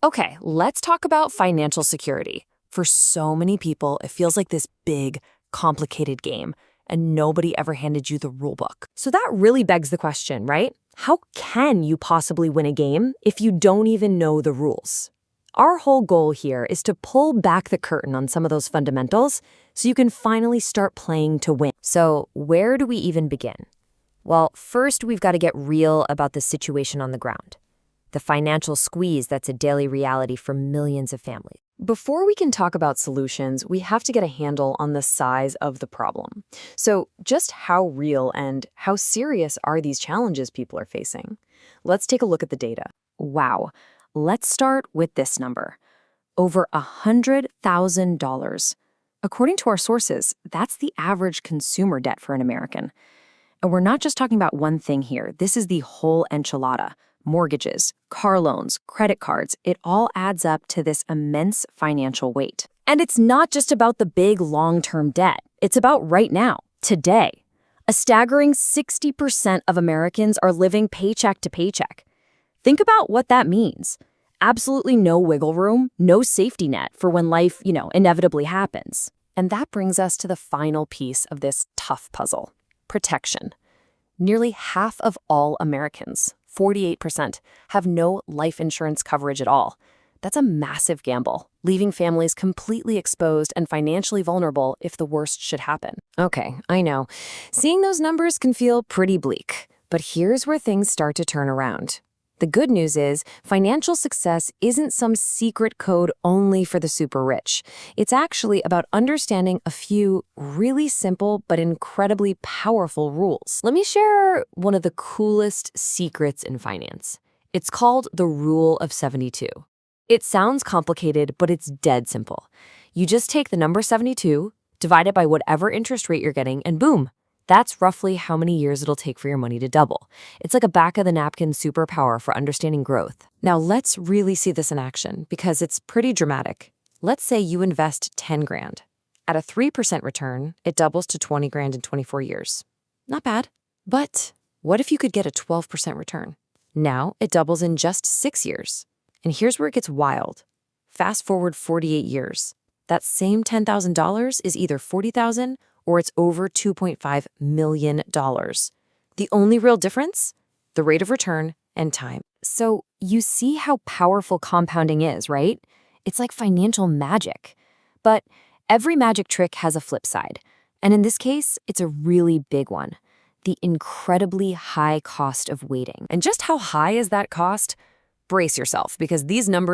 Okay, let's talk about financial security. For so many people, it feels like this big, complicated game, and nobody ever handed you the rule book. So that really begs the question, right? How can you possibly win a game if you don't even know the rules? Our whole goal here is to pull back the curtain on some of those fundamentals so you can finally start playing to win. So, where do we even begin? Well, first, we've got to get real about the situation on the ground, the financial squeeze that's a daily reality for millions of families. Before we can talk about solutions, we have to get a handle on the size of the problem. So, just how real and how serious are these challenges people are facing? Let's take a look at the data. Wow. Let's start with this number. Over $100,000. According to our sources, that's the average consumer debt for an American. And we're not just talking about one thing here. This is the whole enchilada. Mortgages, car loans, credit cards, it all adds up to this immense financial weight. And it's not just about the big long-term debt. It's about right now, today. A staggering 60% of Americans are living paycheck to paycheck. Think about what that means. Absolutely no wiggle room, no safety net for when life, inevitably happens. And that brings us to the final piece of this tough puzzle: protection. Nearly half of all Americans, 48%, have no life insurance coverage at all. That's a massive gamble, leaving families completely exposed and financially vulnerable if the worst should happen. Okay, I know. Seeing those numbers can feel pretty bleak, but here's where things start to turn around. The good news is financial success isn't some secret code only for the super rich. It's actually about understanding a few really simple but incredibly powerful rules. Let me share one of the coolest secrets in finance. It's called the Rule of 72. It sounds complicated, but it's dead simple. You just take the number 72, divide it by whatever interest rate you're getting, and boom. That's roughly how many years it'll take for your money to double. It's like a back-of-the-napkin superpower for understanding growth. Now let's really see this in action because it's pretty dramatic. Let's say you invest 10 grand. At a 3% return, it doubles to 20 grand in 24 years. Not bad. But what if you could get a 12% return? Now it doubles in just 6 years. And here's where it gets wild. Fast forward 48 years. That same $10,000 is either $40,000 or it's over $2.5 million. The only real difference? The rate of return and time. So you see how powerful compounding is, right? It's like financial magic. But every magic trick has a flip side. And in this case, it's a really big one: the incredibly high cost of waiting. And just how high is that cost? Brace yourself, because these numbers